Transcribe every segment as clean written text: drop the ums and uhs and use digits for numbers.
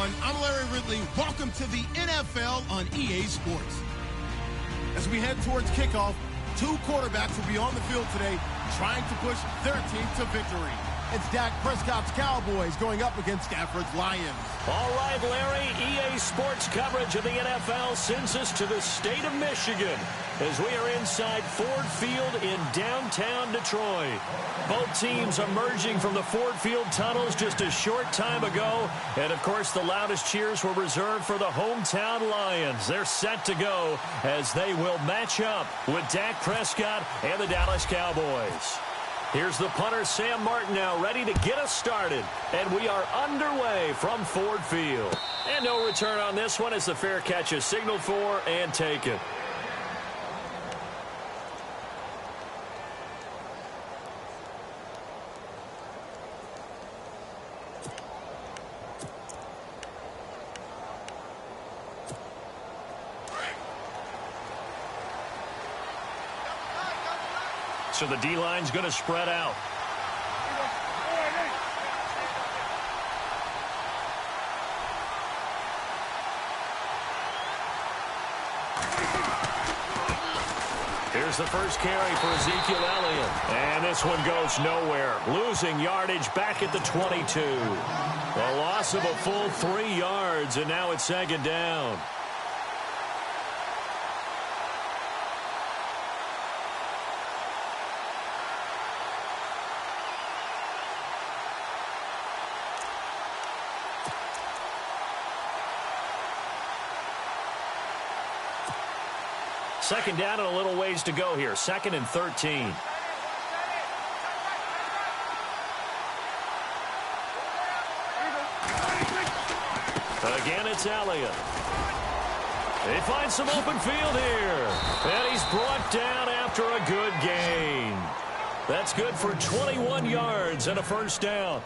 everyone. I'm Larry Ridley. Welcome to the NFL on EA Sports. As we head towards kickoff, two quarterbacks will be on the field today trying to push their team to victory. It's Dak Prescott's Cowboys going up against Stafford's Lions. All right, Larry, EA Sports coverage of the NFL sends us to the state of Michigan as we are inside Ford Field in downtown Detroit. Both teams emerging from the Ford Field tunnels just a short time ago. And, of course, the loudest cheers were reserved for the hometown Lions. They're set to go as they will match up with Dak Prescott and the Dallas Cowboys. Here's the punter, Sam Martin, now ready to get us started. And we are underway from Ford Field. And no return on this one as the fair catch is signaled for and taken. So the D-line's going to spread out. Here's the first carry for Ezekiel Elliott. And this one goes nowhere. Losing yardage back at the 22. A loss of a full 3 yards, and now it's second down. Second down and a little ways to go here. 2nd and 13. Again, it's Elliott. They find some open field here. And he's brought down after a good gain. That's good for 21 yards and a first down.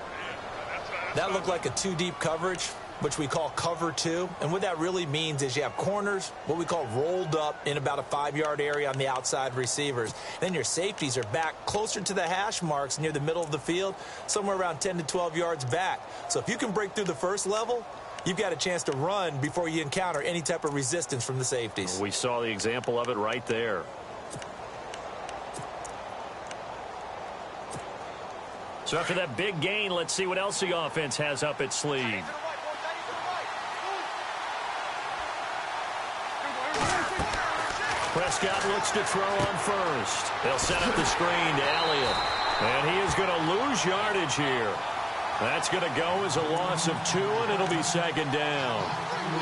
That looked like a two-deep coverage, which we call cover two. And what that really means is you have corners, what we call rolled up in about a 5-yard area on the outside receivers. Then your safeties are back closer to the hash marks near the middle of the field, somewhere around 10 to 12 yards back. So if you can break through the first level, you've got a chance to run before you encounter any type of resistance from the safeties. We saw the example of it right there. So after that big gain, let's see what else the offense has up its sleeve. Prescott looks to throw on first. They'll set up the screen to Elliott. And he is going to lose yardage here. That's going to go as a loss of 2, and it'll be second down.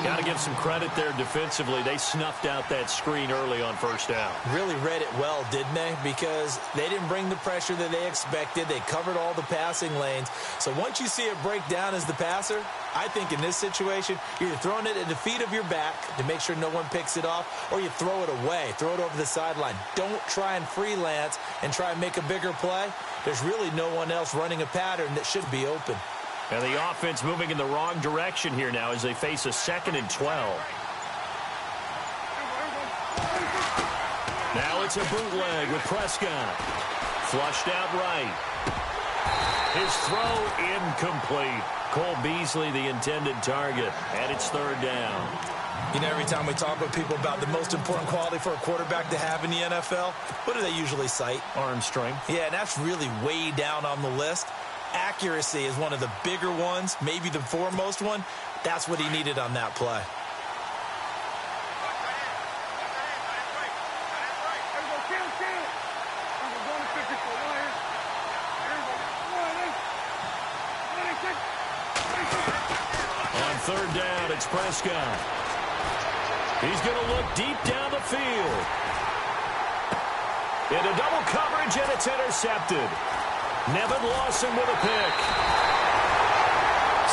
Got to give some credit there defensively. They snuffed out that screen early on first down. Really read it well, didn't they? Because they didn't bring the pressure that they expected. They covered all the passing lanes. So once you see it break down as the passer, I think in this situation, you're either throwing it at the feet of your back to make sure no one picks it off, or you throw it away, throw it over the sideline. Don't try and freelance and try and make a bigger play. There's really no one else running a pattern that should be open. And the offense moving in the wrong direction here now as they face a 2nd and 12. Now it's a bootleg with Prescott. Flushed out right. His throw incomplete. Cole Beasley, the intended target, and it's third down. You know, every time we talk with people about the most important quality for a quarterback to have in the NFL, what do they usually cite? Arm strength. Yeah, and that's really way down on the list. Accuracy is one of the bigger ones, maybe the foremost one. That's what he needed on that play. On third down, it's Prescott. He's going to look deep down the field. Into double coverage, and it's intercepted. Nevin Lawson with a pick.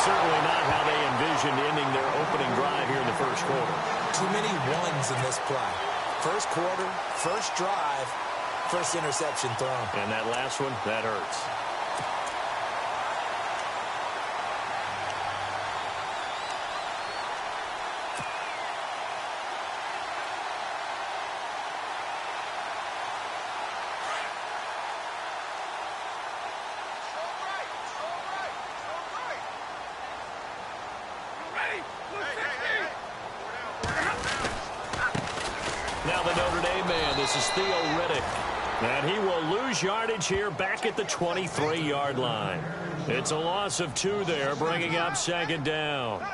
Certainly not how they envisioned ending their opening drive here in the first quarter. Too many ones in this play. First quarter, first drive, first interception thrown. And that last one, that hurts. Now the Notre Dame man, this is Theo Riddick. And he will lose yardage here back at the 23-yard line. It's a loss of 2 there, bringing up second down.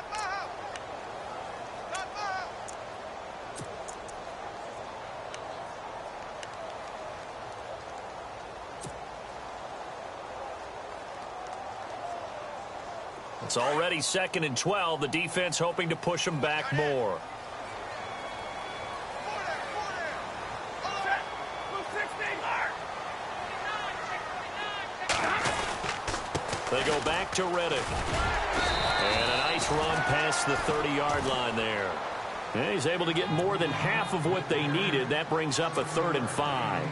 It's already 2nd and 12. The defense hoping to push them back more. They go back to Riddick. And a nice run past the 30-yard line there. And he's able to get more than half of what they needed. That brings up a 3rd and 5.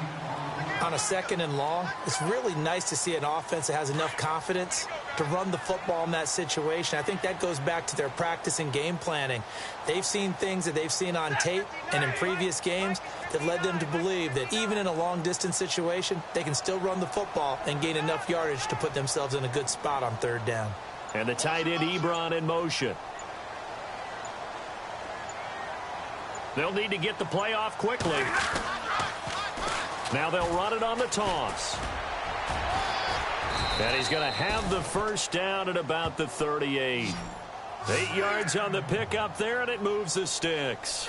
On a 2nd and long, it's really nice to see an offense that has enough confidence to run the football in that situation. I think that goes back to their practice and game planning. They've seen things that they've seen on tape and in previous games that led them to believe that even in a long-distance situation, they can still run the football and gain enough yardage to put themselves in a good spot on 3rd down. And the tight end Ebron in motion. They'll need to get the play off quickly. Now they'll run it on the toss. And he's going to have the first down at about the 38. 8 yards on the pickup there, and it moves the sticks.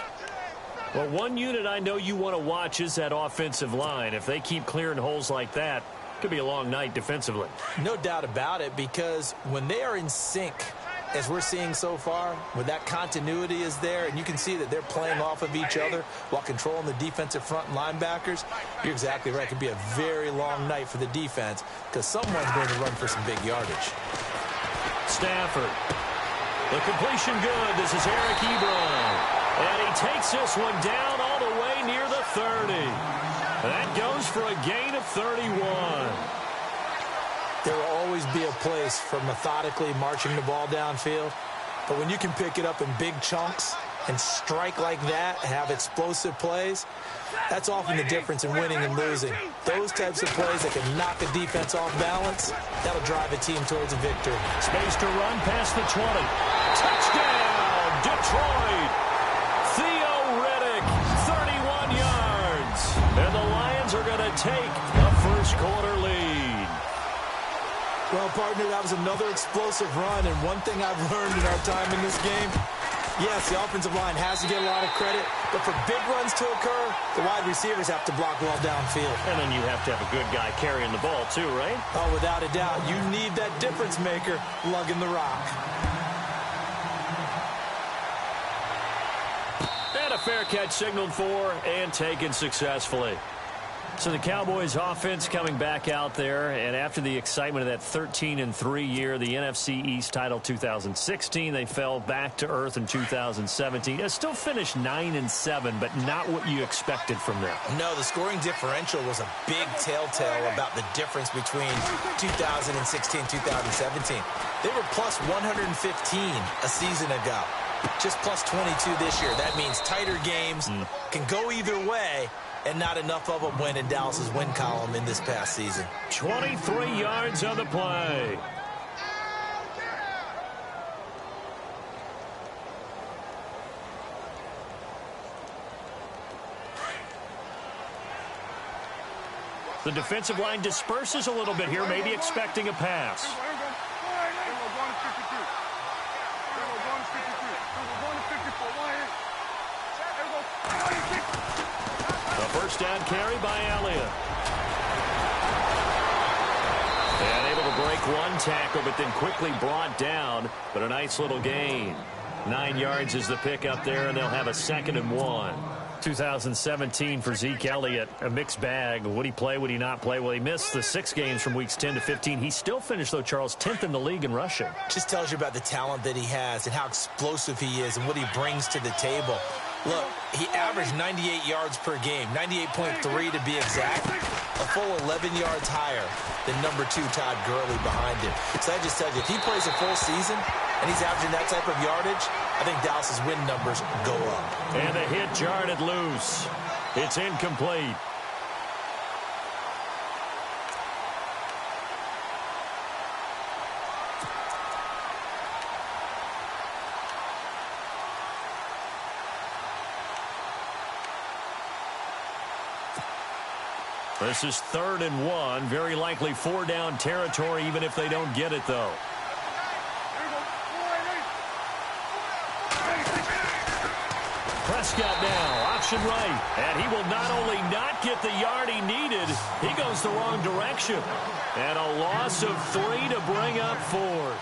Well, one unit I know you want to watch is that offensive line. If they keep clearing holes like that, it could be a long night defensively. No doubt about it, because when they are in sync, as we're seeing so far, when that continuity is there, and you can see that they're playing off of each other while controlling the defensive front and linebackers, you're exactly right. It could be a very long night for the defense because someone's going to run for some big yardage. Stafford. The completion good. This is Eric Ebron. And he takes this one down all the way near the 30. That goes for a gain of 31. There will always be a place for methodically marching the ball downfield. But when you can pick it up in big chunks and strike like that, have explosive plays, that's often the difference in winning and losing. Those types of plays that can knock a defense off balance, that'll drive a team towards a victory. Space to run past the 20. Touchdown, Detroit! Theo Riddick, 31 yards. And the Lions are going to take a first-quarter lead. Well, partner, that was another explosive run, and one thing I've learned in our time in this game, yes, the offensive line has to get a lot of credit, but for big runs to occur, the wide receivers have to block well downfield. And then you have to have a good guy carrying the ball too, right? Oh, without a doubt. You need that difference maker lugging the rock. And a fair catch signaled for and taken successfully. So the Cowboys offense coming back out there, and after the excitement of that 13-3 year, the NFC East title 2016, they fell back to earth in 2017. They still finished 9-7, but not what you expected from them. No, the scoring differential was a big telltale about the difference between 2016 and 2017. They were plus 115 a season ago, just plus 22 this year. That means tighter games can go either way, and not enough of them went in Dallas's win column in this past season. 23 yards on the play. The defensive line disperses a little bit here, maybe expecting a pass. First down carry by Elliott. And able to break one tackle, but then quickly brought down. But a nice little gain. 9 yards is the pickup there, and they'll have a 2nd and 1. 2017 for Zeke Elliott, a mixed bag. Would he play? Would he not play? Well, he missed the 6 games from weeks 10 to 15. He still finished, though, Charles, 10th in the league in rushing. Just tells you about the talent that he has and how explosive he is and what he brings to the table. Look, he averaged 98 yards per game, 98.3 to be exact, a full 11 yards higher than number 2 Todd Gurley behind him. So that just tells you, if he plays a full season and he's averaging that type of yardage, I think Dallas's win numbers go up. And a hit jarred loose. It's incomplete. This is 3rd and 1. Very likely 4-down territory, even if they don't get it, though. Prescott now, option right. And he will not only not get the yard he needed, he goes the wrong direction. And a loss of 3 to bring up 4th.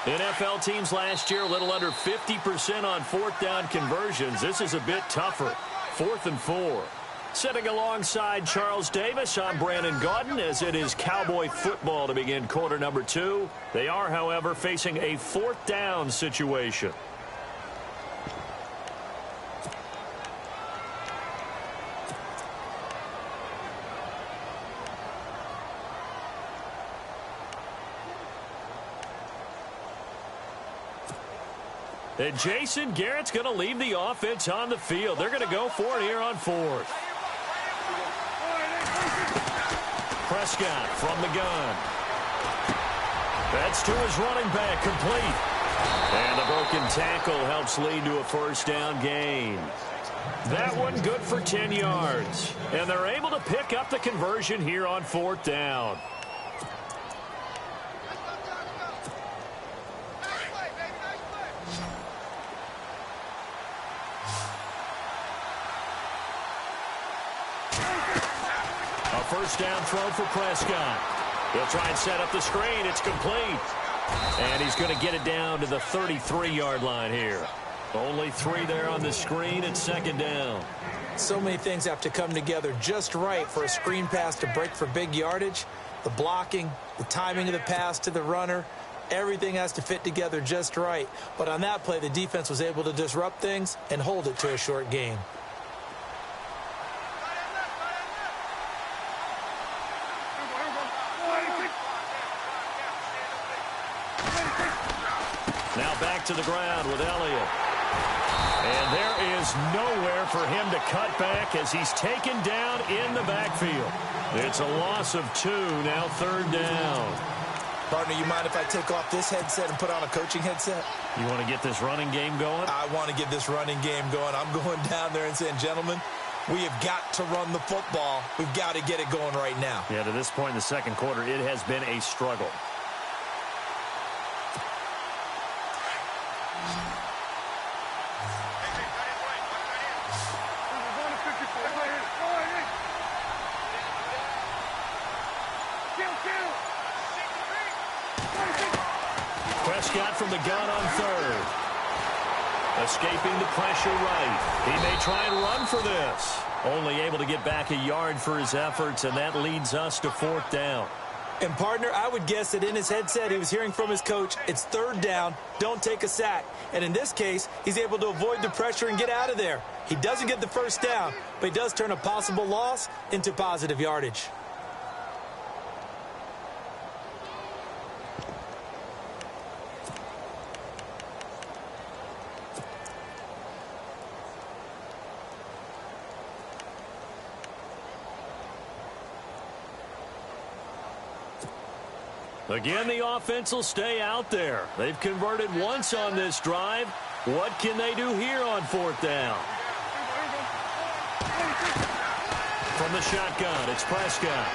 NFL teams last year a little under 50% on 4th down conversions. This is a bit tougher. 4th and 4. Sitting alongside Charles Davis, I'm Brandon Gaudin as it is Cowboy football to begin quarter number 2. They are, however, facing a 4th down situation. And Jason Garrett's going to leave the offense on the field. They're going to go for it here on 4th. Prescott from the gun. That's to his running back, complete. And the broken tackle helps lead to a 1st down gain. That one good for 10 yards. And they're able to pick up the conversion here on 4th down. First down throw for Prescott. He'll try and set up the screen. It's complete. And he's going to get it down to the 33-yard line here. Only 3 there on the screen. It's 2nd down. So many things have to come together just right for a screen pass to break for big yardage. The blocking, the timing of the pass to the runner, everything has to fit together just right. But on that play, the defense was able to disrupt things and hold it to a short gain. Now back to the ground with Elliott. And there is nowhere for him to cut back as he's taken down in the backfield. It's a loss of 2, now 3rd down. Partner, you mind if I take off this headset and put on a coaching headset? You want to get this running game going? I want to get this running game going. I'm going down there and saying, gentlemen, we have got to run the football. We've got to get it going right now. Yeah, to this point in the 2nd quarter, it has been a struggle. Prescott from the gun on 3rd. Escaping the pressure right. He may try and run for this. Only able to get back a yard for his efforts, and that leads us to 4th down. And, partner, I would guess that in his headset he was hearing from his coach, it's 3rd down, don't take a sack. And in this case, he's able to avoid the pressure and get out of there. He doesn't get the 1st down, but he does turn a possible loss into positive yardage. Again, the offense will stay out there. They've converted once on this drive. What can they do here on 4th down? From the shotgun, it's Prescott.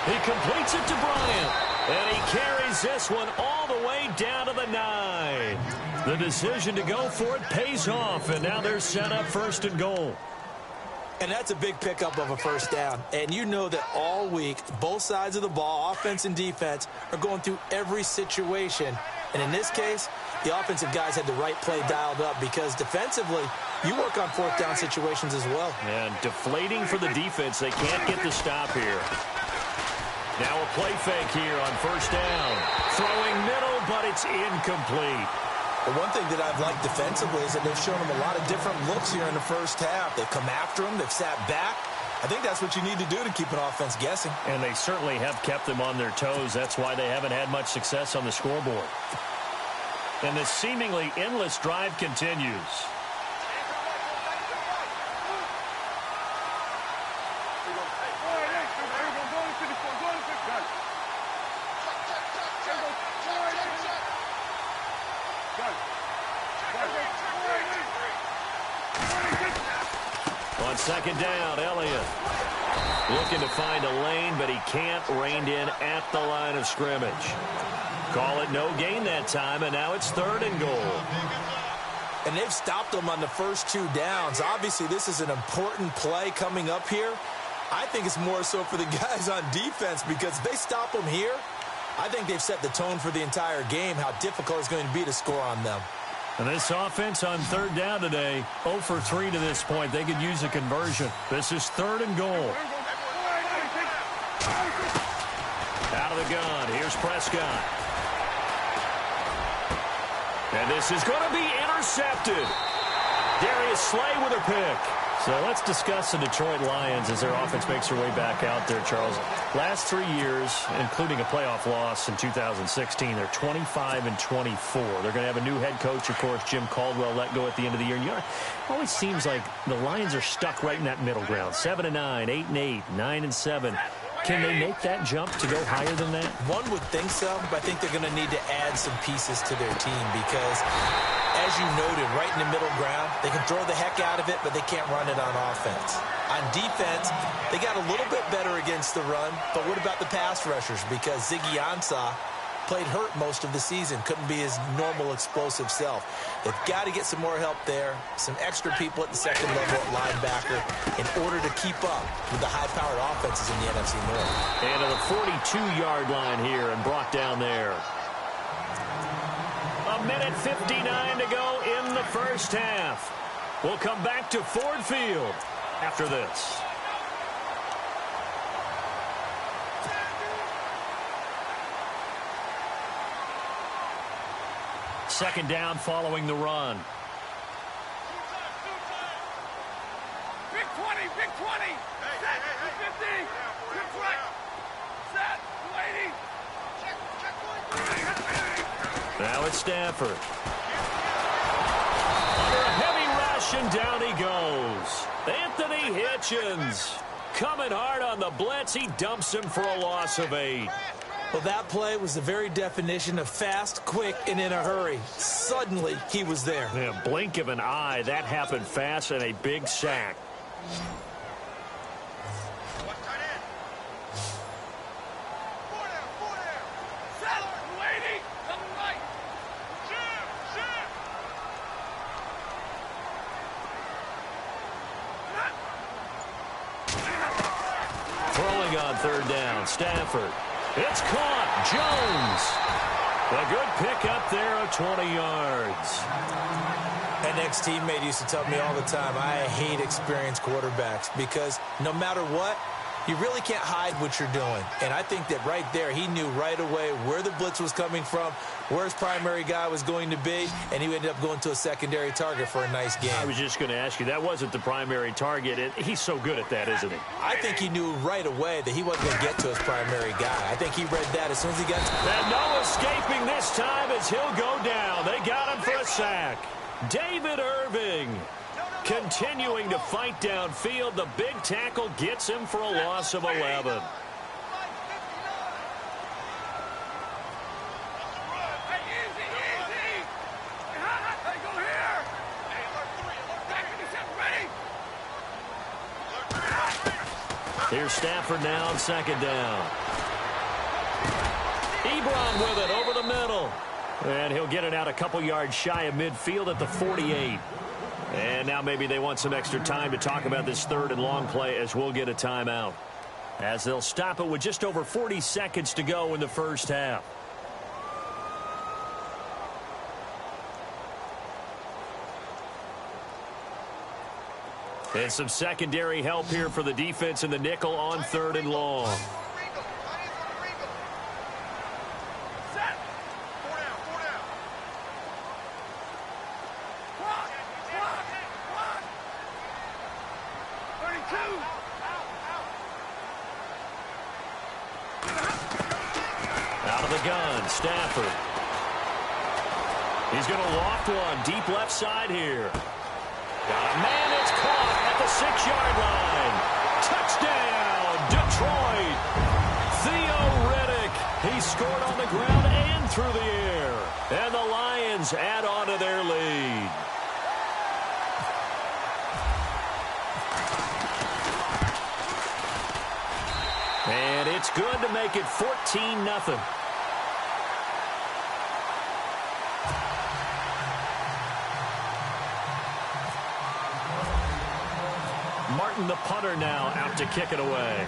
He completes it to Bryant. And he carries this one all the way down to the 9. The decision to go for it pays off, and now they're set up 1st and goal. And that's a big pickup of a 1st down. And you know that all week, both sides of the ball, offense and defense, are going through every situation. And in this case, the offensive guys had the right play dialed up because defensively, you work on 4th down situations as well. And deflating for the defense. They can't get the stop here. Now a play fake here on 1st down. Throwing middle, but it's incomplete. The one thing that I've liked defensively is that they've shown them a lot of different looks here in the 1st half. They've come after them. They've sat back. I think that's what you need to do to keep an offense guessing. And they certainly have kept them on their toes. That's why they haven't had much success on the scoreboard. And this seemingly endless drive continues. On second down, Elliott looking to find a lane, but he can't. Reined in at the line of scrimmage. Call it no gain that time, and now it's 3rd and goal. And they've stopped them on the first 2 downs. Obviously, this is an important play coming up here. I think it's more so for the guys on defense, because if they stop them here, I think they've set the tone for the entire game, how difficult it's going to be to score on them. And this offense on 3rd down today, 0 for 3 to this point. They could use a conversion. This is 3rd and goal. Out of the gun, here's Prescott. And this is going to be intercepted. Darius Slay with a pick. So let's discuss the Detroit Lions as their offense makes their way back out there, Charles. Last 3 years, including a playoff loss in 2016, they're 25-24. They're going to have a new head coach, of course, Jim Caldwell, let go at the end of the year. And it always seems like the Lions are stuck right in that middle ground. 7-9, 8-8, 9-7. Can they make that jump to go higher than that? One would think so, but I think they're going to need to add some pieces to their team because, as you noted, right in the middle ground, they can throw the heck out of it, but they can't run it on offense. On defense, they got a little bit better against the run, but what about the pass rushers? Because Ziggy Ansah played hurt most of the season, couldn't be his normal explosive self. They've got to get some more help there, some extra people at the second level at linebacker in order to keep up with the high-powered offenses in the NFC North. And to the 42-yard line here and brought down there. 1:59 to go in the first half. We'll come back to Ford Field after this. Second down following the run. Big 20, big 20. Set, 50. Good flex. Set, lady. Check. Now it's Stafford. Under a heavy rush, and down he goes. Anthony Hitchens coming hard on the blitz. He dumps him for a loss of 8. Well, that play was the very definition of fast, quick, and in a hurry. Suddenly, he was there. Yeah, blink of an eye. That happened fast and a big sack. Throwing on 3rd down, Stafford. It's caught. Jones. A good pick up there of 20 yards. An ex-teammate used to tell me all the time, I hate experienced quarterbacks because no matter what, you really can't hide what you're doing. And I think that right there, he knew right away where the blitz was coming from, where his primary guy was going to be, and he ended up going to a secondary target for a nice game. I was just going to ask you, that wasn't the primary target. He's so good at that, isn't he? I think he knew right away that he wasn't going to get to his primary guy. I think he read that as soon as he got to... And no escaping this time as he'll go down. They got him for a sack. David Irving continuing to fight downfield. The big tackle gets him for a loss of 11. Here's Stafford now on 2nd down. Ebron with it over the middle. And he'll get it out a couple yards shy of midfield at the 48. And now maybe they want some extra time to talk about this 3rd and long play as we'll get a timeout. As they'll stop it with just over 40 seconds to go in the first half. And some secondary help here for the defense in the nickel on 3rd and long. Out of the gun, Stafford. He's going to loft one deep left side here. Got a man that's caught at the 6-yard line. Touchdown, Detroit. Theo Riddick. He scored on the ground and through the air. And the Lions add on to their lead. And it's good to make it 14-0. Martin, the punter, now out to kick it away.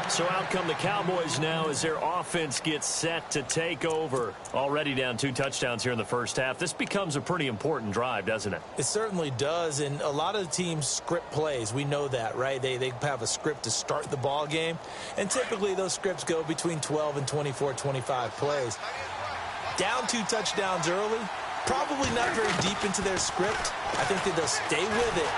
So out come the Cowboys now as their offense gets set to take over. Already down 2 touchdowns here in the first half. This becomes a pretty important drive, doesn't it? It certainly does, and a lot of the teams script plays. We know that, right? They have a script to start the ball game, and typically those scripts go between 12 and 24, 25 plays. Down 2 touchdowns early, probably not very deep into their script. I think that they'll stay with it.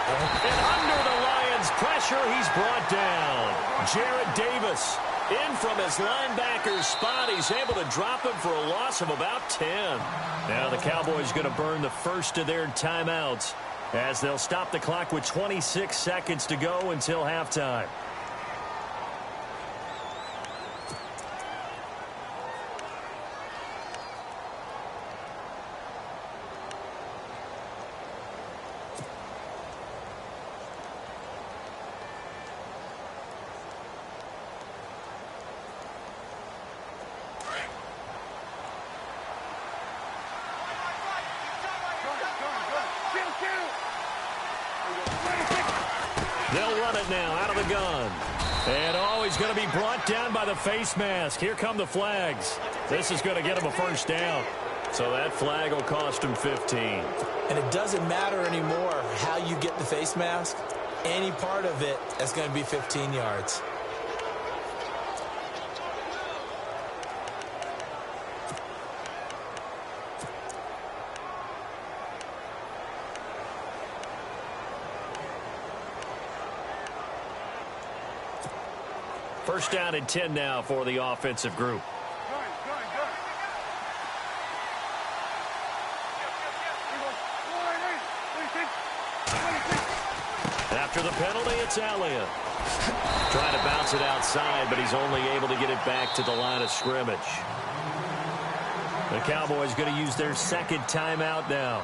And under the Lions' pressure, he's brought down. Jarrett Davis in from his linebacker spot. He's able to drop him for a loss of about 10. Now the Cowboys going to burn the first of their timeouts as they'll stop the clock with 26 seconds to go until halftime. They'll run it now out of the gun. And he's going to be brought down by the face mask. Here come the flags. This is going to get him a first down. So that flag will cost him 15. And it doesn't matter anymore how you get the face mask. Any part of it is going to be 15 yards. First down and 10 now for the offensive group. After the penalty, it's Elliott. Trying to bounce it outside, but he's only able to get it back to the line of scrimmage. The Cowboys going to use their second timeout now,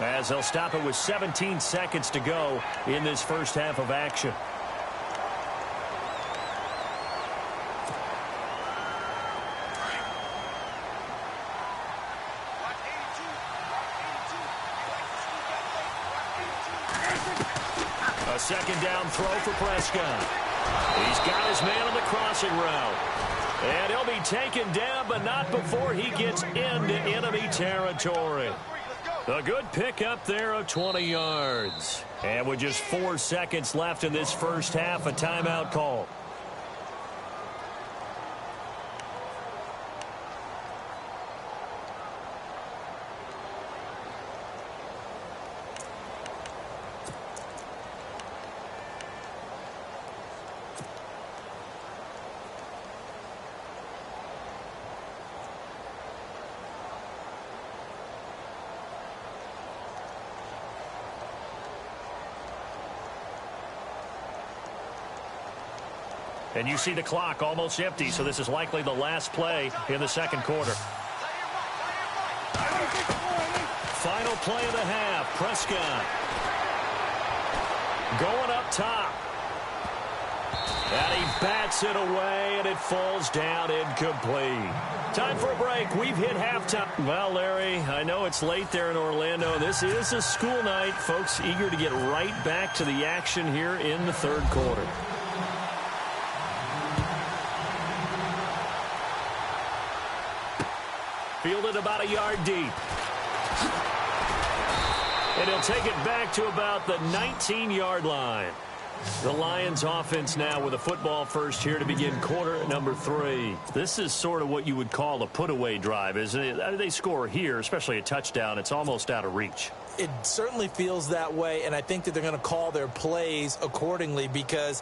as they'll stop it with 17 seconds to go in this first half of action. A second down throw for Prescott. He's got his man on the crossing route. And he'll be taken down, but not before he gets into enemy territory. A good pickup there of 20 yards. And with just 4 seconds left in this first half, a timeout call. And you see the clock almost empty, so this is likely the last play in the second quarter. Final play of the half. Prescott going up top. And he bats it away, and it falls down incomplete. Time for a break. We've hit halftime. Well, Larry, I know it's late there in Orlando. This is a school night. Folks eager to get right back to the action here in the third quarter. Fielded about a yard deep. And he'll take it back to about the 19-yard line. The Lions offense now with a football first here to begin quarter number 3. This is sort of what you would call a put-away drive, isn't it? They score here, especially a touchdown. It's almost out of reach. It certainly feels that way, and I think that they're going to call their plays accordingly, because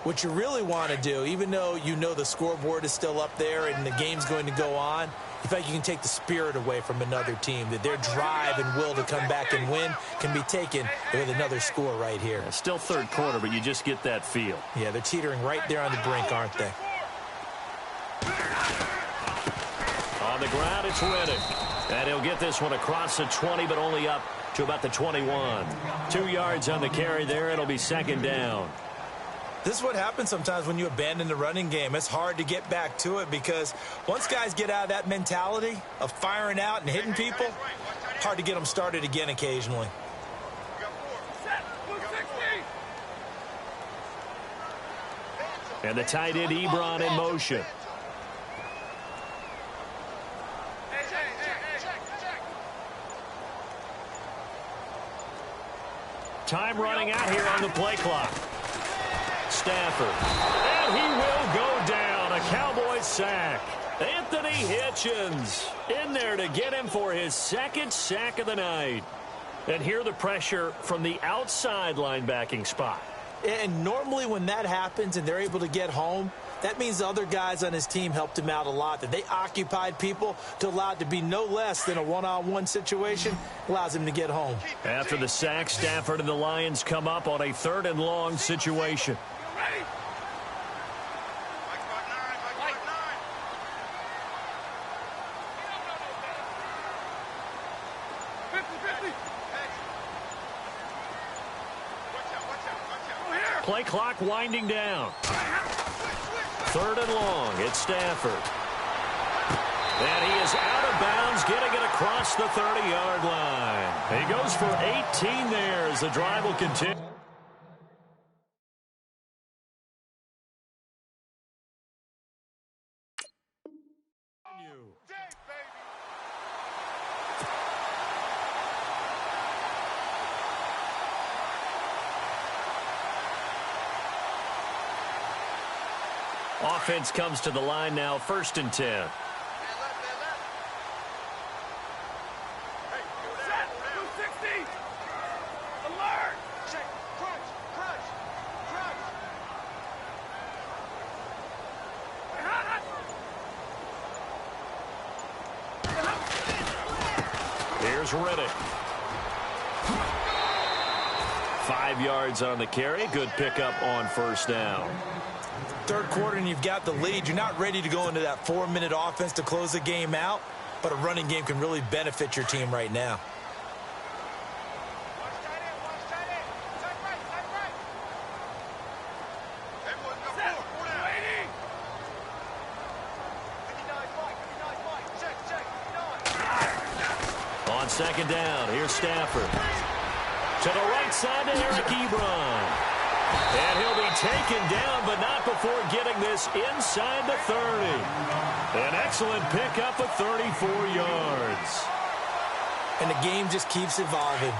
what you really want to do, even though you know the scoreboard is still up there and the game's going to go on, in fact, you can take the spirit away from another team, that their drive and will to come back and win can be taken with another score right here. Yeah, still third quarter, but you just get that feel. Yeah, they're teetering right there on the brink, aren't they? On the ground, it's Reddick. And he'll get this one across the 20, but only up to about the 21. 2 yards on the carry there. It'll be second down. This is what happens sometimes when you abandon the running game. It's hard to get back to it because once guys get out of that mentality of firing out and hitting people, hard to get them started again occasionally. And the tight end Ebron in motion. Time running out here on the play clock. Stafford. And he will go down. A Cowboys sack. Anthony Hitchens in there to get him for his second sack of the night. And here the pressure from the outside linebacking spot. And normally when that happens and they're able to get home, that means the other guys on his team helped him out a lot. That they occupied people to allow it to be no less than a one-on-one situation allows him to get home. After the sack, Stafford and the Lions come up on a 3rd and long situation. Play clock winding down. 3rd and long. It's Stafford. And he is out of bounds, getting it across the 30-yard line. He goes for 18 there as the drive will continue. Offense comes to the line now, 1st and 10. Here's Riddick. 5 yards on the carry. Good pickup on 1st down. 3rd quarter and you've got the lead. You're not ready to go into that 4-minute offense to close the game out, but a running game can really benefit your team right now. On 2nd down, here's Stafford. To the right side to Eric Ebron. And he'll be taken down, but not before getting this inside the 30. An excellent pickup of 34 yards. And the game just keeps evolving.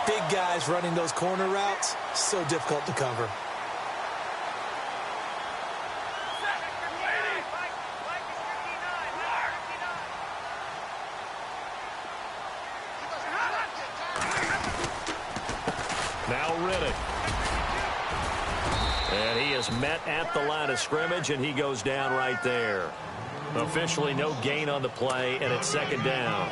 Big guys running those corner routes, so difficult to cover. Now Riddick. And he is met at the line of scrimmage, and he goes down right there. Officially no gain on the play, and it's 2nd down.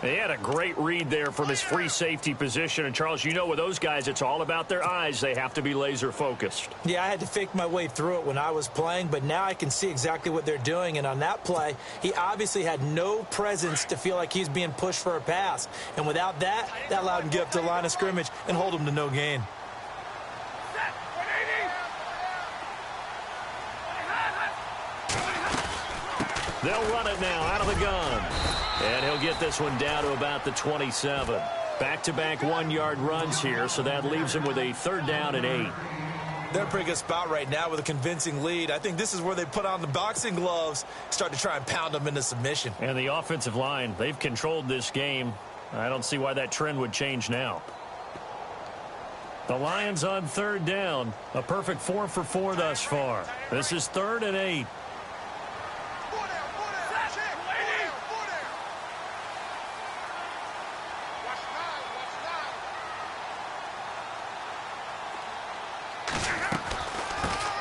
He had a great read there from his free safety position. And, Charles, you know with those guys, it's all about their eyes. They have to be laser-focused. Yeah, I had to fake my way through it when I was playing, but now I can see exactly what they're doing. And on that play, he obviously had no presence to feel like he's being pushed for a pass. And without that, that allowed him to get up to the line of scrimmage and hold him to no gain. They'll run it now out of the gun. And he'll get this one down to about the 27. Back-to-back 1-yard runs here, so that leaves him with a 3rd down and 8. They're in a pretty good spot right now with a convincing lead. I think this is where they put on the boxing gloves, start to try and pound them into submission. And the offensive line, they've controlled this game. I don't see why that trend would change now. The Lions on 3rd down. A perfect 4 for 4 thus far. This is 3rd and 8.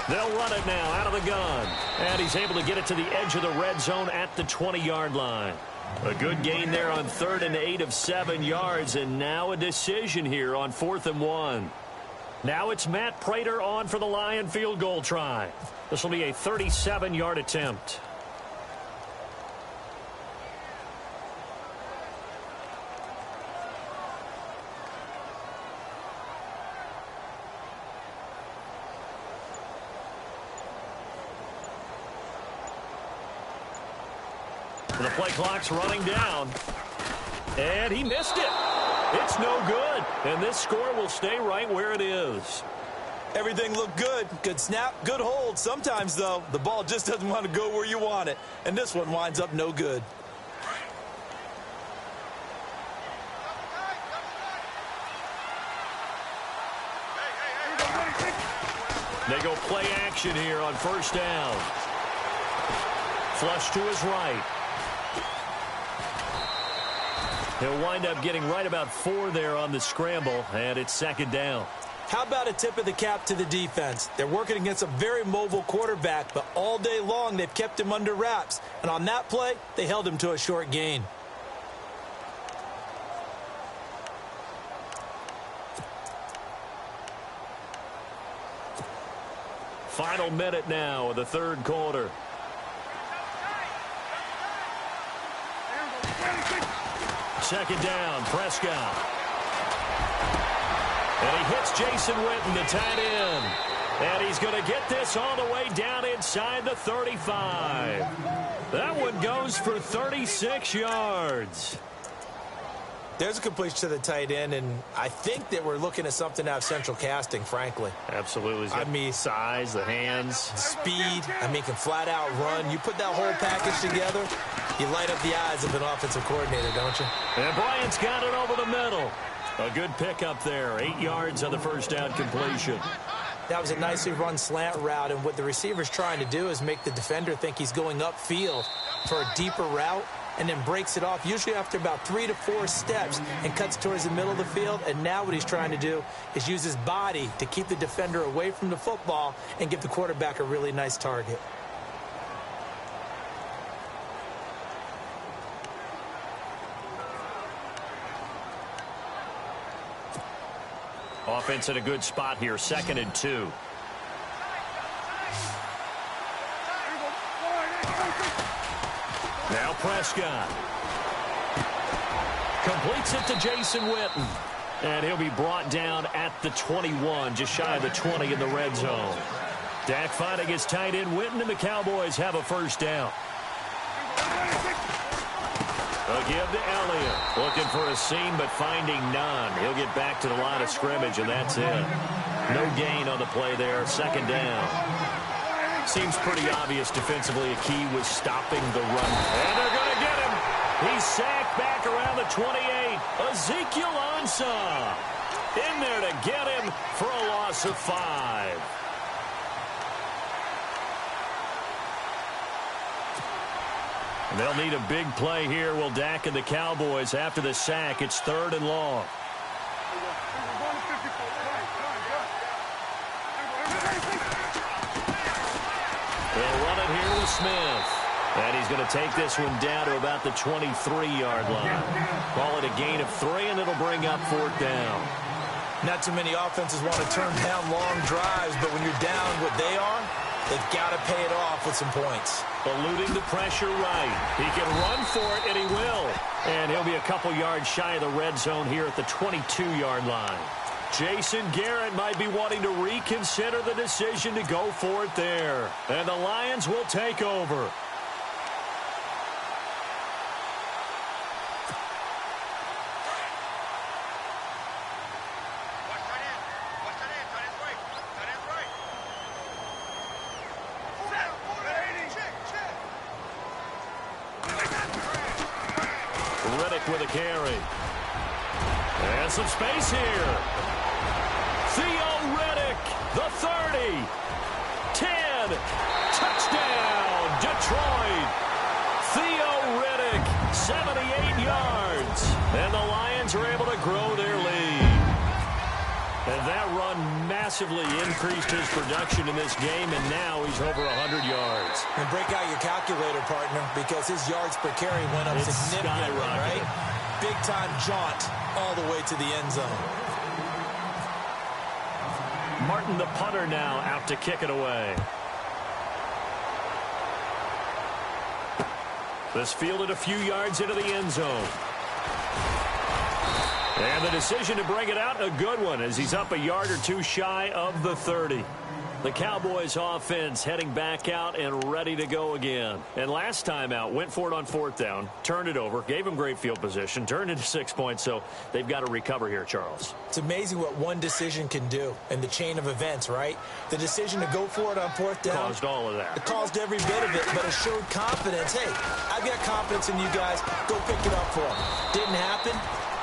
They'll run it now out of the gun. And he's able to get it to the edge of the red zone at the 20-yard line. A good gain there on 3rd and 8 of 7 yards. And now a decision here on 4th and 1. Now it's Matt Prater on for the Lion field goal try. This will be a 37-yard attempt. The play clock's running down. And he missed it. It's no good. And this score will stay right where it is. Everything looked good. Good snap, good hold. Sometimes, though, the ball just doesn't want to go where you want it. And this one winds up no good. They go play action here on first down. Flush to his right. He'll wind up getting right about 4 there on the scramble, and it's second down. How about a tip of the cap to the defense? They're working against a very mobile quarterback, but all day long they've kept him under wraps. And on that play, they held him to a short gain. Final minute now of the third quarter. Second down, Prescott. And he hits Jason Witten, the tight end. And he's going to get this all the way down inside the 35. That one goes for 36 yards. There's a completion to the tight end, and I think that we're looking at something out of central casting, frankly. Absolutely. I mean, size, the hands. Speed, can flat out run. You put that whole package together, you light up the eyes of an offensive coordinator, don't you? And Bryant's got it over the middle. A good pickup there. 8 yards on the first down completion. That was a nicely run slant route, and what the receiver's trying to do is make the defender think he's going upfield for a deeper route, and then breaks it off, usually after about 3 to 4 steps, and cuts towards the middle of the field. And now what he's trying to do is use his body to keep the defender away from the football and give the quarterback a really nice target. Offense in a good spot here, 2nd and 2. Now Prescott. Completes it to Jason Witten. And he'll be brought down at the 21, just shy of the 20 in the red zone. Dak finding his tight end Witten, and the Cowboys have a first down. A give to Elliott. Looking for a seam, but finding none. He'll get back to the line of scrimmage, and that's it. No gain on the play there, second down. Seems pretty obvious defensively. A key was stopping the run. And they're going to get him. He's sacked back around the 28. Ezekiel Ansah in there to get him for a loss of 5. They'll need a big play here, will Dak and the Cowboys after the sack. It's 3rd and long. They'll run it here with Smith. And he's going to take this one down to about the 23-yard line. Call it a gain of 3, and it'll bring up 4th down. Not too many offenses want to turn down long drives, but when you're down what they are, they've got to pay it off with some points. Eluding the pressure right. He can run for it, and he will. And he'll be a couple yards shy of the red zone here at the 22-yard line. Jason Garrett might be wanting to reconsider the decision to go for it there. And the Lions will take over. With a carry. And some space here. Theo Riddick, the 30. 10. Touchdown, Detroit. Theo Riddick, 78 yards. And the Lions are able to grow their lead. And that run massively increased his production in this game, and now he's over 100 yards. And break out your calculator, partner, because his yards per carry went up significantly, right? Big-time jaunt all the way to the end zone. Martin, the punter, now out to kick it away. This fielded a few yards into the end zone. And the decision to bring it out, a good one, as he's up a yard or two shy of the 30. The Cowboys offense heading back out and ready to go again. And last time out, went for it on 4th down, turned it over, gave them great field position, turned into 6 points, so they've got to recover here, Charles. It's amazing what one decision can do in the chain of events, right? The decision to go for it on 4th down. Caused all of that. It caused every bit of it, but it showed confidence. Hey, I've got confidence in you guys. Go pick it up for them. Didn't happen.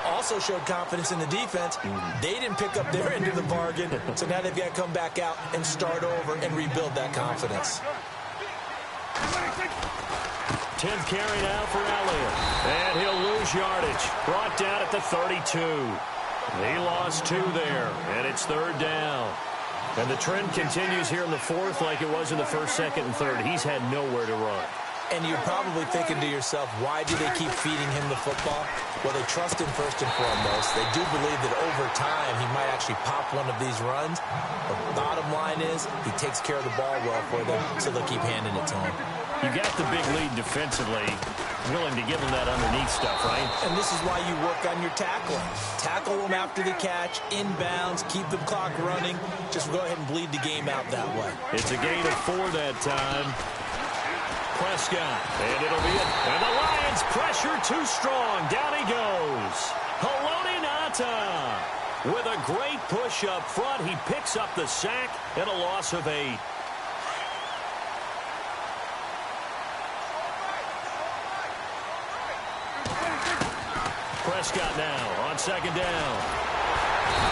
Also showed confidence in the defense. They didn't pick up their end of the bargain, so now they've got to come back out and start over and rebuild that confidence. 10th carry now for Elliott. And he'll lose yardage. Brought down at the 32. He lost 2 there, and it's 3rd down. And the trend continues here in the 4th like it was in the 1st, 2nd, and 3rd. He's had nowhere to run. And you're probably thinking to yourself, why do they keep feeding him the football? Well, they trust him first and foremost. They do believe that over time he might actually pop one of these runs. The bottom line is he takes care of the ball well for them, so they'll keep handing it to him. You got the big lead defensively, willing to give him that underneath stuff, right? And this is why you work on your tackling. Tackle them after the catch, inbounds, keep the clock running. Just go ahead and bleed the game out that way. It's a gain of 4 that time. Prescott, and it'll be it. And the Lions pressure too strong. Down he goes. Haloti Ngata with a great push up front. He picks up the sack and a loss of 8. Prescott now on 2nd down.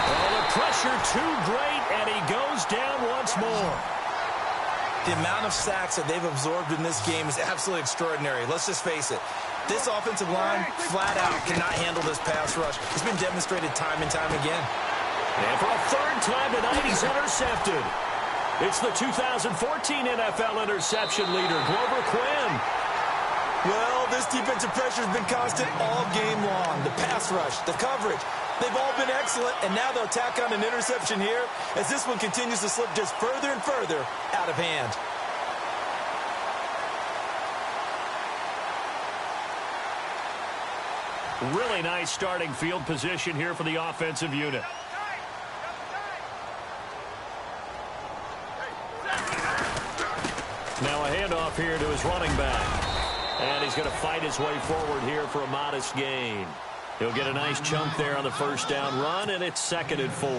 Oh, the pressure too great, and he goes down once more. The amount of sacks that they've absorbed in this game is absolutely extraordinary. Let's just face it. This offensive line, flat out, cannot handle this pass rush. It's been demonstrated time and time again. And for a 3rd time tonight, he's intercepted. It's the 2014 NFL interception leader, Glover Quinn. Well, this defensive pressure has been constant all game long. The pass rush, the coverage, they've all been excellent, and now they'll tack on an interception here as this one continues to slip just further and further out of hand. Really nice starting field position here for the offensive unit. Now a handoff here to his running back. And he's going to fight his way forward here for a modest gain. He'll get a nice chunk there on the 1st down run, and it's 2nd and 4.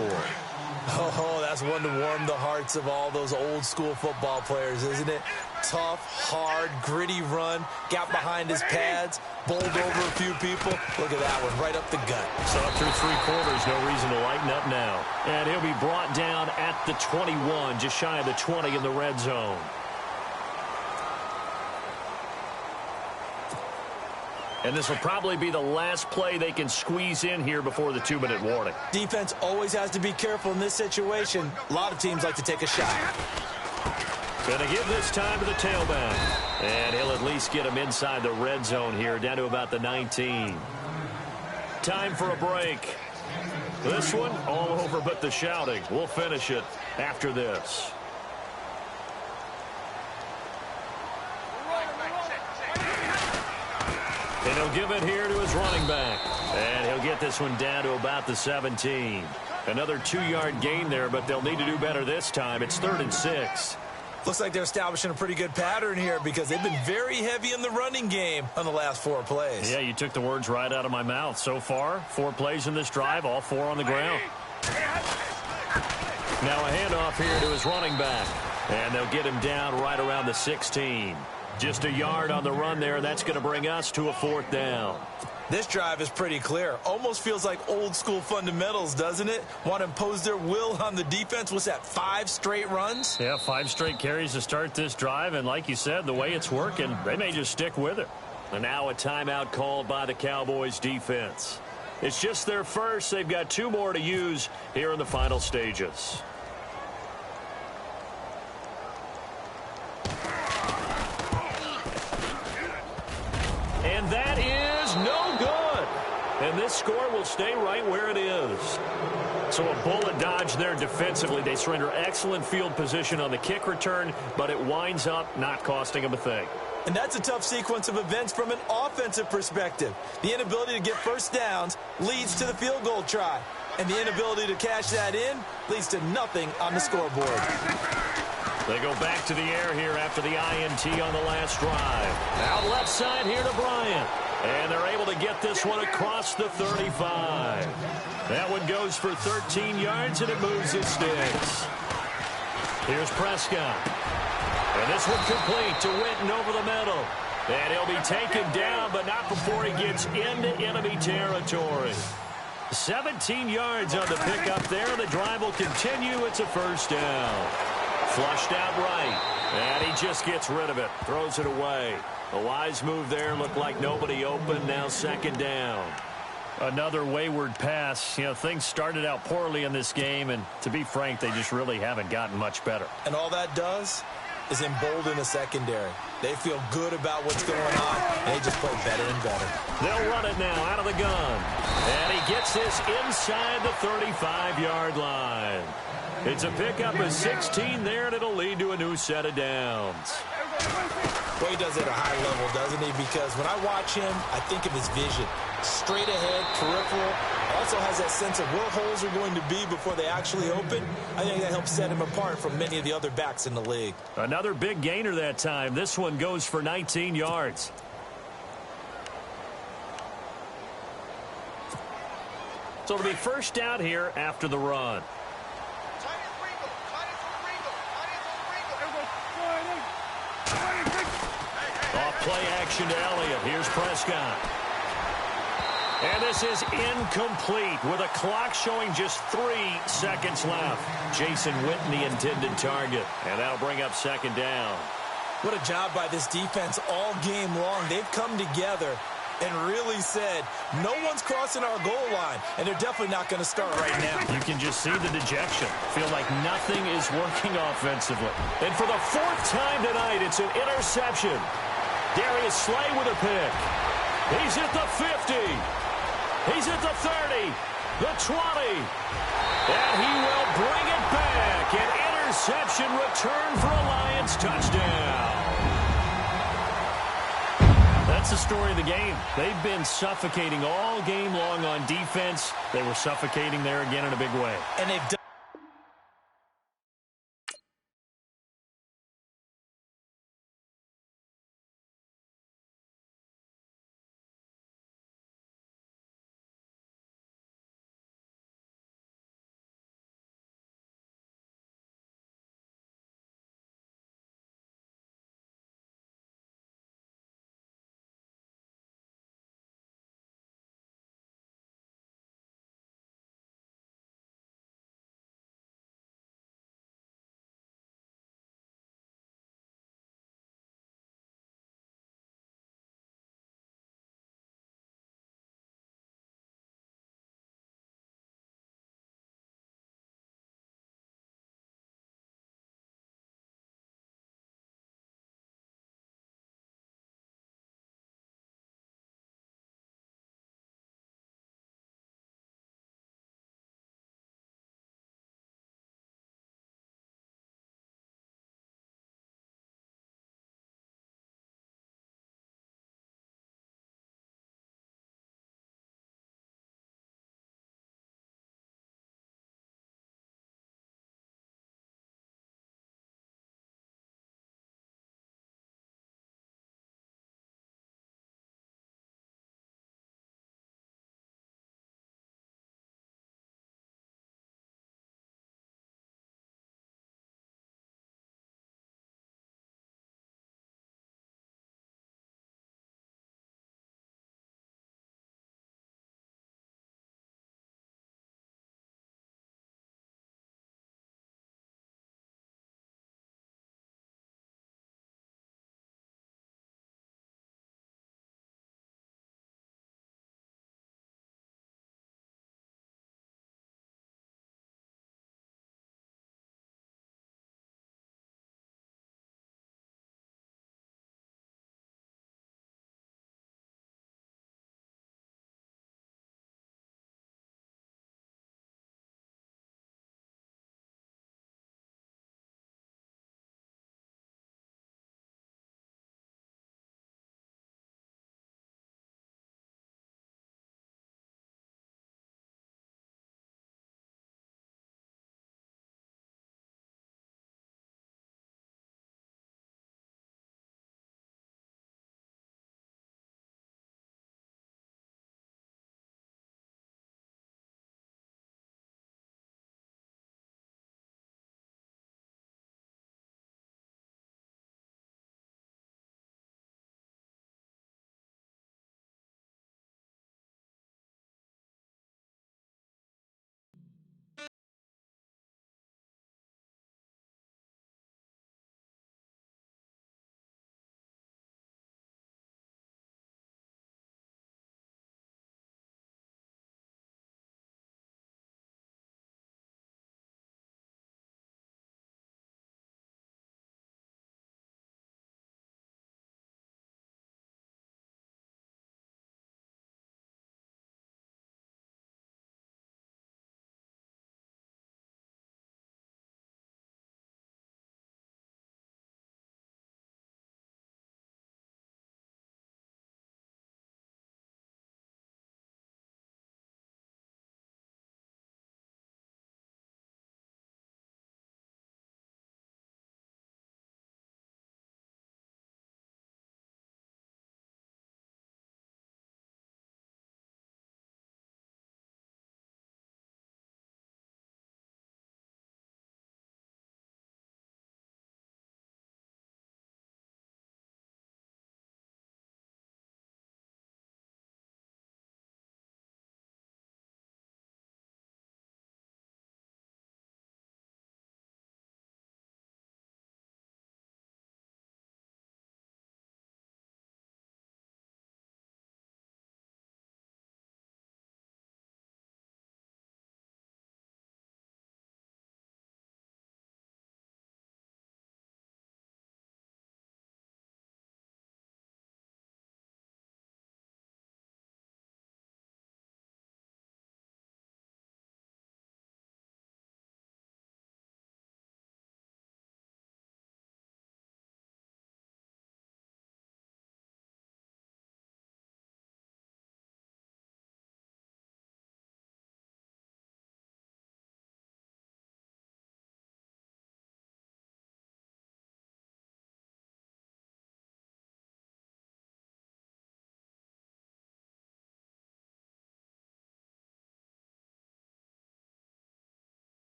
Oh, that's one to warm the hearts of all those old school football players, isn't it? Tough, hard, gritty run, got behind his pads, bowled over a few people. Look at that one, right up the gut. So up through 3 quarters, no reason to lighten up now. And he'll be brought down at the 21, just shy of the 20 in the red zone. And this will probably be the last play they can squeeze in here before the 2-minute warning. Defense always has to be careful in this situation. A lot of teams like to take a shot. Going to give this time to the tailback. And he'll at least get him inside the red zone here, down to about the 19. Time for a break. This one all over but the shouting. We'll finish it after this. And he'll give it here to his running back. And he'll get this one down to about the 17. Another 2-yard gain there, but they'll need to do better this time. It's 3rd and 6. Looks like they're establishing a pretty good pattern here because they've been very heavy in the running game on the last 4 plays. Yeah, you took the words right out of my mouth. So far, 4 plays in this drive, all 4 on the ground. Now a handoff here to his running back. And they'll get him down right around the 16. Just a yard on the run there. That's going to bring us to a 4th down. This drive is pretty clear. Almost feels like old school fundamentals, doesn't it? Want to impose their will on the defense. What's that, 5 straight runs? Yeah, 5 straight carries to start this drive. And like you said, the way it's working, they may just stick with it. And now a timeout called by the Cowboys defense. It's just their first. They've got 2 more to use here in the final stages. And that is no good. And this score will stay right where it is. So a bullet dodge there defensively. They surrender excellent field position on the kick return, but it winds up not costing them a thing. And that's a tough sequence of events from an offensive perspective. The inability to get first downs leads to the field goal try. And the inability to cash that in leads to nothing on the scoreboard. They go back to the air here after the INT on the last drive. Out left side here to Bryant. And they're able to get this one across the 35. That one goes for 13 yards, and it moves its sticks. Here's Prescott. And this one complete to Witten over the middle. And he'll be taken down, but not before he gets into enemy territory. 17 yards on the pickup there. The drive will continue. It's a first down. Flushed out right. And he just gets rid of it. Throws it away. A wise move there. Looked like nobody open. Now second down. Another wayward pass. You know, things started out poorly in this game, and to be frank, they just really haven't gotten much better. And all that does is embolden the secondary. They feel good about what's going on, and they just play better and better. They'll run it now out of the gun. And he gets this inside the 35-yard line. It's a pickup of 16 there, and it'll lead to a new set of downs. Well, he does it at a high level, doesn't he? Because when I watch him, I think of his vision. Straight ahead, peripheral. Also has that sense of where holes are going to be before they actually open. I think that helps set him apart from many of the other backs in the league. Another big gainer that time. This one goes for 19 yards. So it'll be first out here after the run. Off play action to Elliott. Here's Prescott. And this is incomplete with a clock showing just 3 seconds left. Jason Witten, the intended target. And that'll bring up second down. What a job by this defense all game long. They've come together and really said, no one's crossing our goal line, and they're definitely not going to start right now. You can just see the dejection. Feel like nothing is working offensively. And for the 4th time tonight, it's an interception. Darius Slay with a pick. He's at the 50. He's at the 30, the 20. And he will bring it back. An interception return for a Lions touchdown. That's the story of the game. They've been suffocating all game long on defense. They were suffocating there again in a big way. And they've done